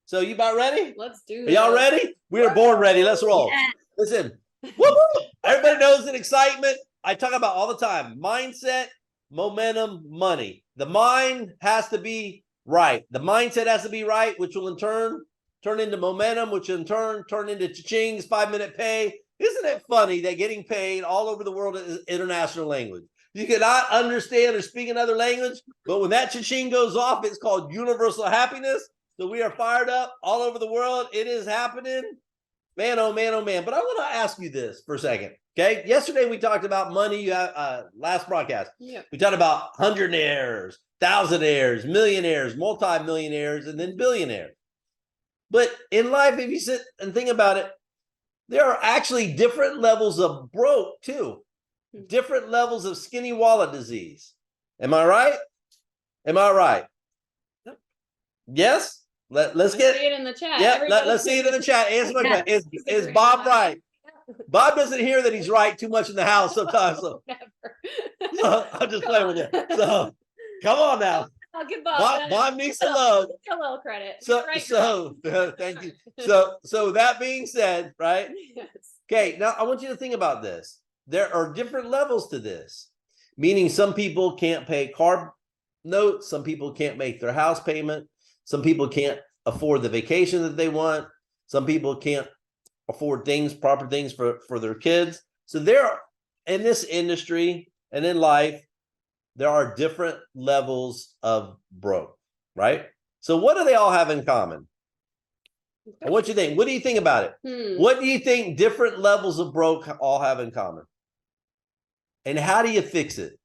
So you about ready? Let's do it. Are y'all ready? We are born ready. Let's roll. Yeah. Listen, everybody knows an excitement. I talk about all the time. Mindset, momentum, money. The mind has to be right. The mindset has to be right, which will in turn turn into momentum, which in turn turn into cha-chings, 5-minute pay. Isn't it funny that getting paid all over the world is international language? You cannot understand or speak another language, but when that cha-ching goes off, it's called universal happiness. So we are fired up all over the world. It is happening. Man, oh man, oh man. But I want to ask you this for a second. Okay. Yesterday we talked about money. Last broadcast. Yeah. We talked about hundredaires, thousandaires, millionaires, multimillionaires, and then billionaires. But in life, if you sit and think about it, there are actually different levels of broke too. Different levels of skinny wallet disease. Am I right? Am I right? Yes? Let's see it in the chat. Yeah, let's see it in the chat. Answer my question. Is Bob right? Bob doesn't hear that he's right too much in the house sometimes. So, I'm just playing with you. So come on now. I'll give Bob. Bob needs some love. A little credit. Thank you. So that being said, right? Yes. Okay, now I want you to think about this. There are different levels to this, meaning some people can't pay car notes, some people can't make their house payment, some people can't afford the vacation that they want, some people can't afford proper things for their kids. So there, in this industry and in life, there are different levels of broke, right? So what do they all have in common? And what do you think? What do you think about it? What do you think different levels of broke all have in common? And how do you fix it?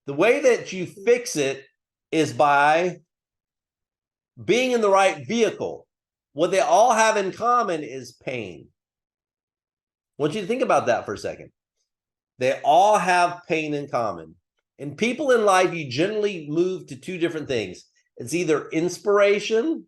The way that you fix it is by being in the right vehicle. What they all have in common is pain. I want you to think about that for a second. They all have pain in common. And people in life, you generally move to two different things. It's either inspiration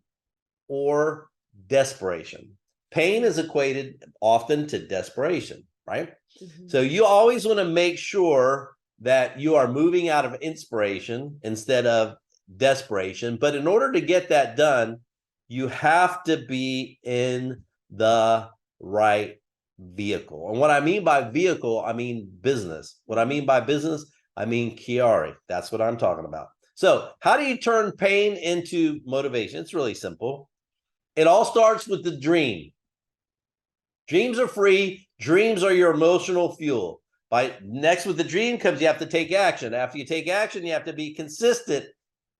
or desperation. Pain is equated often to desperation, right? Mm-hmm. So you always want to make sure that you are moving out of inspiration instead of desperation. But in order to get that done, you have to be in the right vehicle. And what I mean by vehicle, I mean business. What I mean by business, I mean QuiAri. That's what I'm talking about. So how do you turn pain into motivation? It's really simple. It all starts with the dream. Dreams are free. Dreams are your emotional fuel. Next with the dream comes you have to take action. After you take action, you have to be consistent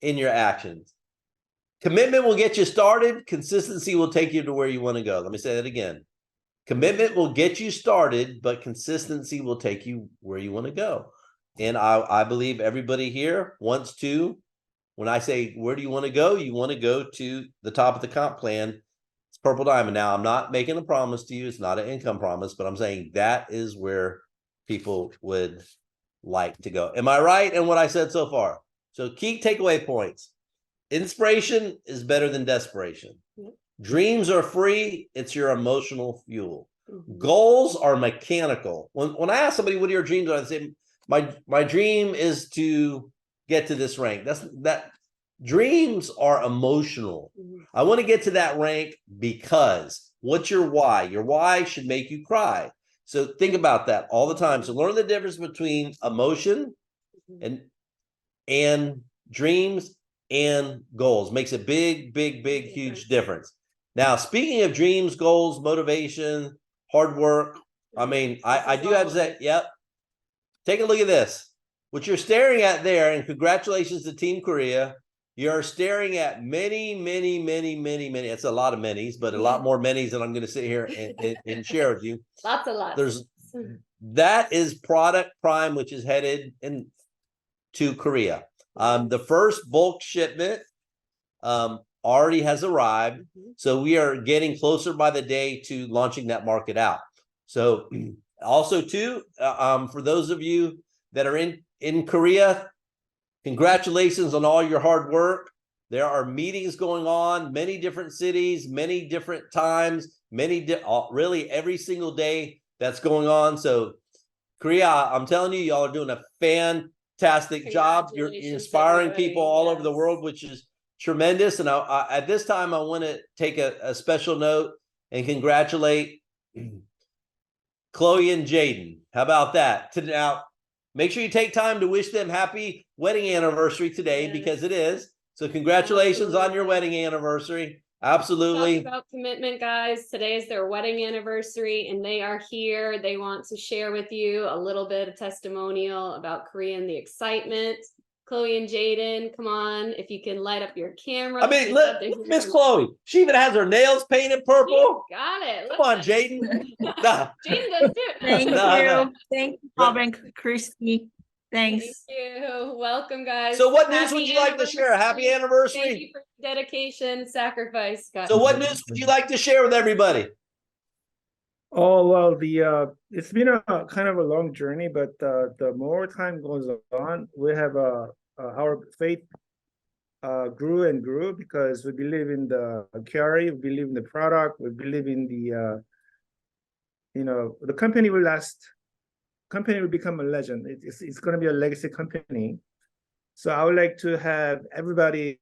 in your actions. Commitment will get you started. Consistency will take you to where you want to go. Let me say that again. Commitment will get you started, but consistency will take you where you want to go. And I believe everybody here wants to, when I say, where do you want to go? You want to go to the top of the comp plan. It's Purple Diamond. Now, I'm not making a promise to you. It's not an income promise, but I'm saying that is where people would like to go. Am I right in what I said so far? So key takeaway points. Inspiration is better than desperation. Dreams are free. It's your emotional fuel. Goals are mechanical. When I ask somebody, what are your dreams? I say, my dream is to get to this rank. Dreams are emotional. I want to get to that rank because what's your why? Your why should make you cry. So think about that all the time. So learn the difference between emotion and dreams and goals. Makes a big, huge difference. Now, speaking of dreams, goals, motivation, hard work, I mean, I do have to say, yep. Take a look at this. What you're staring at there, and congratulations to Team Korea, you're staring at many. It's a lot of minis, but a lot more minis than I'm going to sit here and share with you. Lots. That is product prime, which is headed to Korea. The first bulk shipment already has arrived. So we are getting closer by the day to launching that market out. So also too, for those of you that are in Korea, congratulations on all your hard work. There are meetings going on, many different cities, many different times, really every single day that's going on. So Korea, I'm telling you, y'all are doing a fantastic job. You're inspiring people all over the world, which is tremendous. And at this time, I want to take a special note and congratulate Chloe and Jayden. How about that? Now, make sure you take time to wish them happy wedding anniversary today, because it is. So congratulations on your wedding anniversary. Absolutely. Talk about commitment, guys. Today is their wedding anniversary, and they are here. They want to share with you a little bit of testimonial about Korea and the excitement. Chloe and Jayden, come on, if you can light up your camera. I mean, look, Miss Chloe, she even has her nails painted purple. She's got it. Come on, Jayden. Jayden does too. Thank you. Thank you, Bob and Kristie. Thanks. Thank you. Welcome, guys. So what news would you like to share? Happy anniversary. Thank you for dedication, sacrifice, guys. So what news would you like to share with everybody? Oh, well, it's been a kind of a long journey, but the more time goes on, we have our faith grew and grew, because we believe in the QuiAri, we believe in the product, we believe in the the company will last. Company will become a legend. It's going to be a legacy company. So I would like to have everybody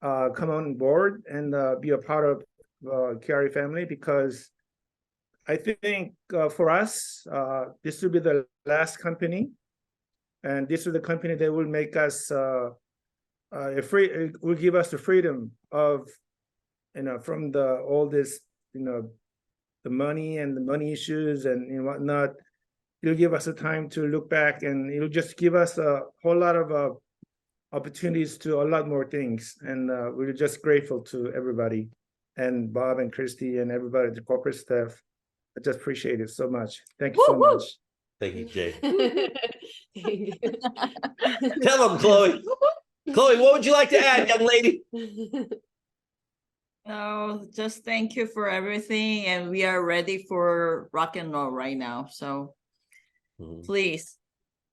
come on board and be a part of QuiAri family, because I think for us, this will be the last company, and this is the company that will make us will give us the freedom of, from all this, the money and the money issues and whatnot. It'll give us a time to look back, and it'll just give us a whole lot of opportunities to a lot more things. And we're just grateful to everybody, and Bob and Kristie and everybody, the corporate staff. I just appreciate it so much. Thank you so much. Thank you, Jay. Thank you. Tell them, Chloe. Chloe, what would you like to add, young lady? No, just thank you for everything, and we are ready for rock and roll right now. So please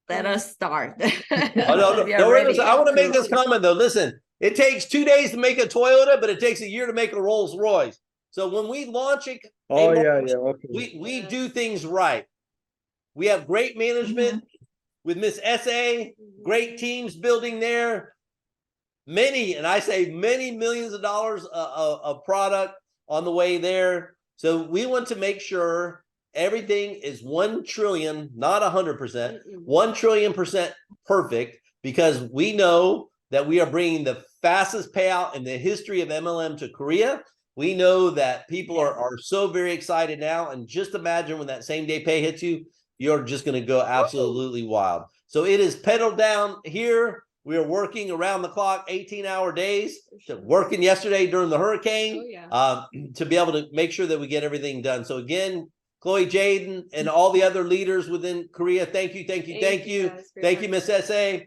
let us start. I want to make this comment though. Listen, it takes 2 days to make a Toyota, but it takes a year to make a Rolls Royce. So when we launch it, Okay. we do things right. We have great management with Miss SA, great teams building there. Many, and I say many millions of dollars of product on the way there. So we want to make sure everything is 1 trillion, not 100%, 1 trillion% perfect, because we know that we are bringing the fastest payout in the history of MLM to Korea. We know that people are so very excited now, and just imagine when that same day pay hits you, you're just going to go absolutely wild. So it is pedaled down here. We are working around the clock, 18-hour days, working yesterday during the hurricane to be able to make sure that we get everything done. So again, Chloe, Jayden, and all the other leaders within Korea, thank you. Thank you, Miss SA.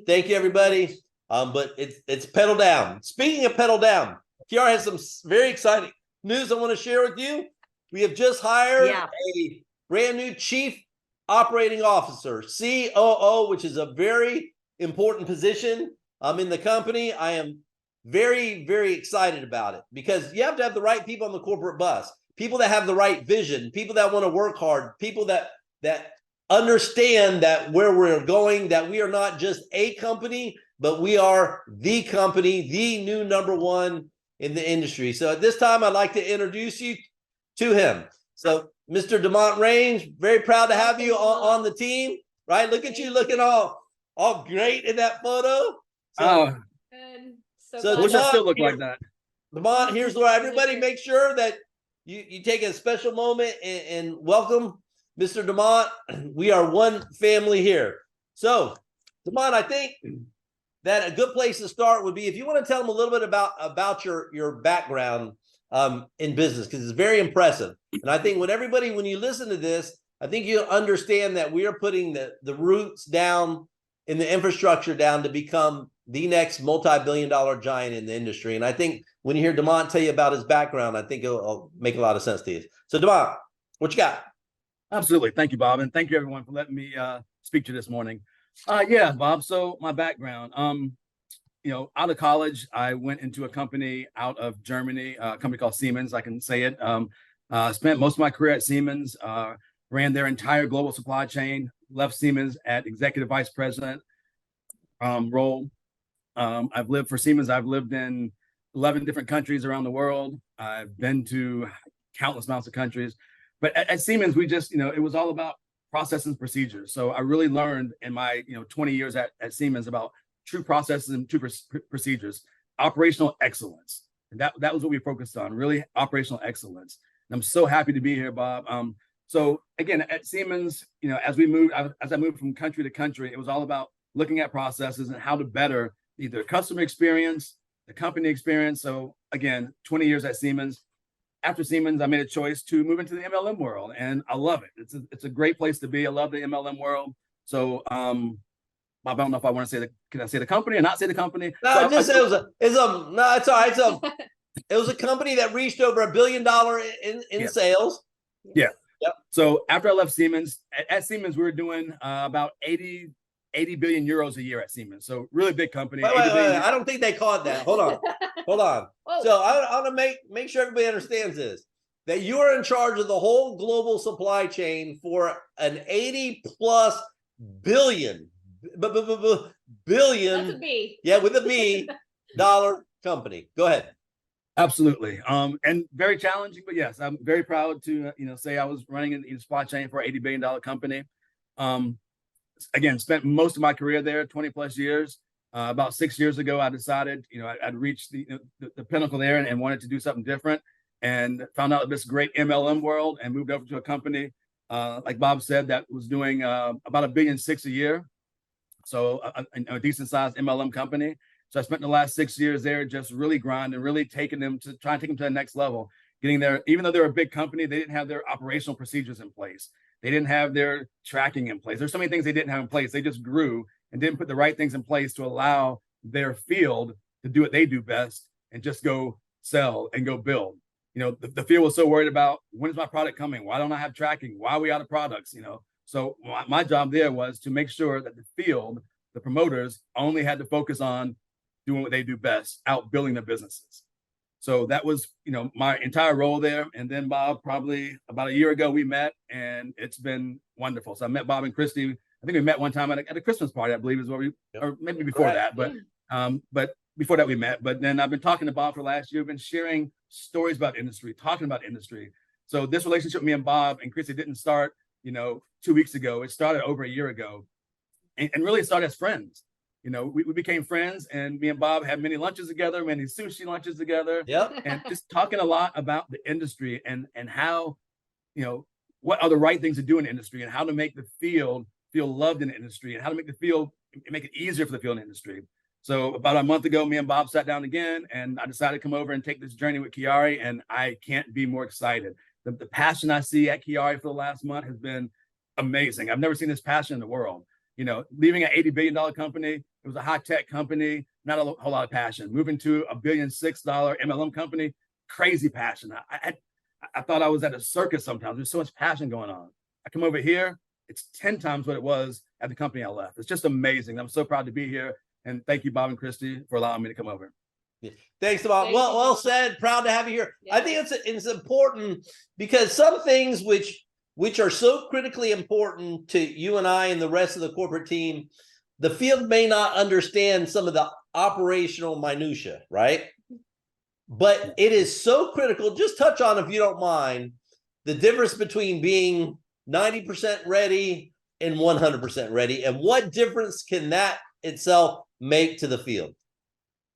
Thank you, everybody. But it's pedal down. Speaking of pedal down, QuiAri has some very exciting news I want to share with you. We have just hired a brand new Chief Operating Officer, COO, which is a very important position in the company. I am very, very excited about it, because you have to have the right people on the corporate bus, people that have the right vision, people that want to work hard, people that understand that where we're going, that we are not just a company, but we are the company, the new #1 in the industry. So at this time, I'd like to introduce you to him. So Mr. Demont Rainge, very proud to have you on the team, right? Look at you looking all great in that photo. So, So wish I still look like that. Demont, here's where everybody make sure that you take a special moment and welcome Mr. Demont. We are one family here. So Demont, I think that a good place to start would be if you want to tell them a little bit about your background in business, because it's very impressive. And I think when you listen to this, I think you'll understand that we are putting the roots down in the infrastructure down to become the next multi-billion-dollar giant in the industry. And I think when you hear Demont tell you about his background, I think it'll make a lot of sense to you. So Demont, what you got? Absolutely. Thank you, Bob. And thank you everyone for letting me speak to you this morning. Yeah, Bob. So my background, out of college, I went into a company out of Germany, a company called Siemens. I can say it. Spent most of my career at Siemens, ran their entire global supply chain, left Siemens at executive vice president role. I've lived for Siemens. I've lived in 11 different countries around the world. I've been to countless amounts of countries. But at Siemens, we just, it was all about processes and procedures. So I really learned in my, 20 years at Siemens about true processes and true procedures, operational excellence. And that was what we focused on, really operational excellence. And I'm so happy to be here, Bob. So again, at Siemens, as I moved from country to country, it was all about looking at processes and how to better either customer experience, the company experience. So again, 20 years at Siemens. After Siemens, I made a choice to move into the MLM world, and I love it. It's a great place to be. I love the MLM world. So, Bob, I don't know if I want to say can I say the company or not say the company? No, So it's all right. It was a company that reached over $1 billion in sales. Yeah. Yep. So after I left Siemens, at Siemens, we were doing about 80 billion euros a year at Siemens. So really big company. Wait. I don't think they caught that. Hold on. Oh. So I want to make sure everybody understands this, that you are in charge of the whole global supply chain for an 80+ billion. Billion. That's a B. Yeah, with a B dollar company. Go ahead. Absolutely. And very challenging, but yes, I'm very proud to, say I was running in the supply chain for an $80 billion company. Again, spent most of my career there, 20+ years. About 6 years ago, I decided, I'd reached the pinnacle there and wanted to do something different, and found out this great MLM world and moved over to a company, like Bob said, that was doing about $1.6 billion a year. So a decent sized MLM company. So I spent the last 6 years there just really grinding, really taking them to try and take them to the next level, getting there. Even though they're a big company, they didn't have their operational procedures in place. They didn't have their tracking in place. There's so many things they didn't have in place. They just grew and didn't put the right things in place to allow their field to do what they do best and just go sell and go build. The field was so worried about, when is my product coming? Why don't I have tracking? Why are we out of products? So my job there was to make sure that the field, the promoters, only had to focus on doing what they do best, out building their businesses. So that was, my entire role there. And then Bob, probably about a year ago, we met, and it's been wonderful. So I met Bob and Kristie. I think we met one time at a Christmas party, I believe is what or maybe before that, but before that we met. But then I've been talking to Bob for the last year, been sharing stories about industry, talking about industry. So this relationship, me and Bob and Kristie, didn't start, 2 weeks ago. It started over a year ago, and really it started as friends. We became friends, and me and Bob had many lunches together, many sushi lunches together. Yep. And just talking a lot about the industry and how, what are the right things to do in the industry, and how to make the field feel loved in the industry, and how to make it easier for the field industry. So about a month ago, me and Bob sat down again, and I decided to come over and take this journey with QuiAri, and I can't be more excited. The passion I see at QuiAri for the last month has been amazing. I've never seen this passion in the world. Leaving an $80 billion company, it was a high-tech company, not a whole lot of passion. Moving to a $1.6 billion MLM company, crazy passion. I thought I was at a circus sometimes. There's so much passion going on. I come over here, it's 10 times what it was at the company I left. It's just amazing. I'm so proud to be here. And thank you, Bob and Kristie, for allowing me to come over. Yeah. Thanks, Bob. Well said. Proud to have you here. Yeah. I think it's important, because some things which are so critically important to you and I and the rest of the corporate team, the field may not understand some of the operational minutia, right? But it is so critical. Just touch on, if you don't mind, the difference between being 90% ready and 100% ready, and what difference can that itself make to the field?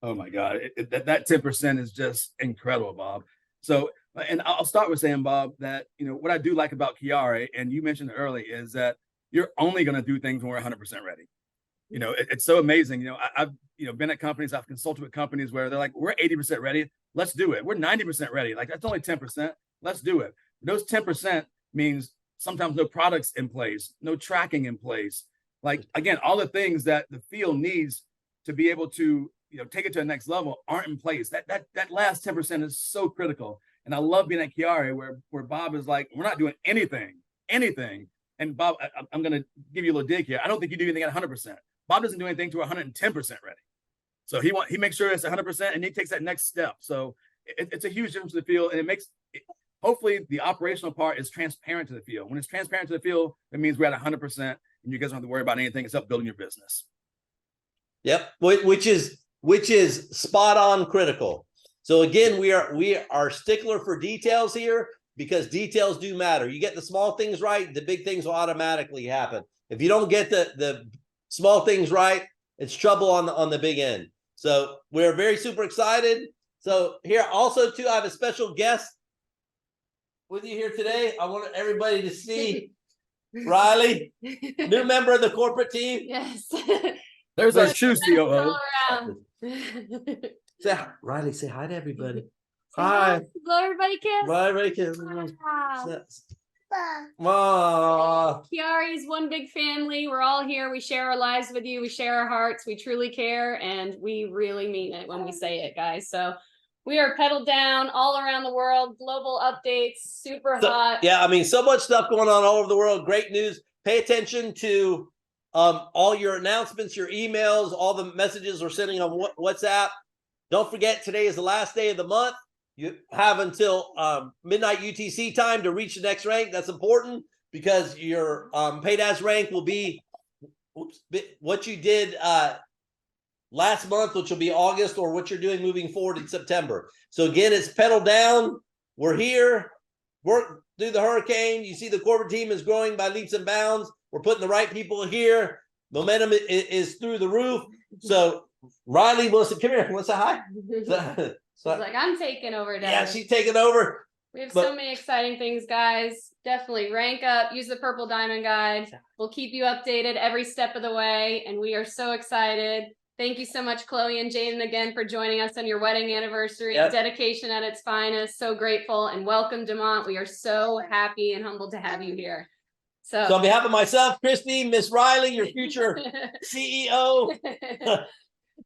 Oh my God, that 10% is just incredible, Bob. So, and I'll start with saying, Bob, that, what I do like about QuiAri, and you mentioned early, is that you're only going to do things when we're 100% ready. It's so amazing. I've, been at companies, I've consulted with companies where they're like, we're 80% ready. Let's do it. We're 90% ready. Like, that's only 10%. Let's do it. Those 10% means sometimes no products in place, no tracking in place. Like, again, all the things that the field needs to be able to, take it to the next level aren't in place. That last 10% is so critical. And I love being at QuiAri, where Bob is like, we're not doing anything. And Bob, I'm going to give you a little dig here. I don't think you do anything at 100%. Bob doesn't do anything to 110% ready. So he makes sure it's 100%, and he takes that next step. So it's a huge difference to the field, and hopefully the operational part is transparent to the field. When it's transparent to the field, it means we're at 100%, and you guys don't have to worry about anything except building your business. Yep, which is which is spot on critical. So again, we are stickler for details here because details do matter. You get the small things right, the big things will automatically happen. If you don't get the small things right, it's trouble on the big end. So we're very super excited. So here also too, I have a special guest with you here today. I want everybody to see Riley, new member of the corporate team. Yes. There's our true COO. All around. Riley, say hi to everybody. Say Hi. Blow everybody kiss. Riley, kiss. Wow. QuiAri is one big family. We're all here. We share our lives with you. We share our hearts. We truly care, and we really mean it when we say it, guys. So we are pedaled down all around the world. Global updates, super hot. Yeah, I mean, so much stuff going on all over the world. Great news. Pay attention to all your announcements, your emails, all the messages we're sending on WhatsApp. Don't forget, today is the last day of the month. You have until midnight UTC time to reach the next rank. That's important because your paid as rank will be what you did last month, which will be August, or what you're doing moving forward in September. So again, it's pedal down. We're here. Work through the hurricane. You see the corporate team is growing by leaps and bounds. We're putting the right people here. Momentum is through the roof. So Riley wants to come here. Wants to hi. She's like, I'm taking over, Dad. Yeah, she's taking over. We have so many exciting things, guys. Definitely rank up. Use the Purple Diamond Guide. We'll keep you updated every step of the way, and we are so excited. Thank you so much, Chloe and Jayden, again for joining us on your wedding anniversary. Yep. Dedication at its finest. So grateful, and welcome, Demont. We are so happy and humbled to have you here. So on behalf of myself, Kristie, Miss Riley, your future CEO.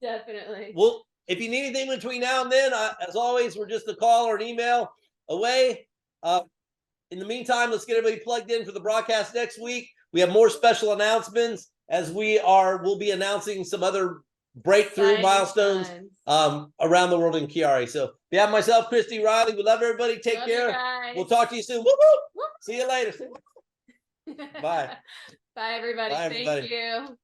Definitely. Well, if you need anything between now and then, as always, we're just a call or an email away. In the meantime, let's get everybody plugged in for the broadcast next week. We have more special announcements as we'll be announcing some other breakthrough Exciting milestones around the world in QuiAri. So, behalf of myself, Kristie, Riley, we love everybody. Take care. We'll talk to you soon. Woo woo. See you later. Bye. Bye, everybody. Bye, everybody. Thank you.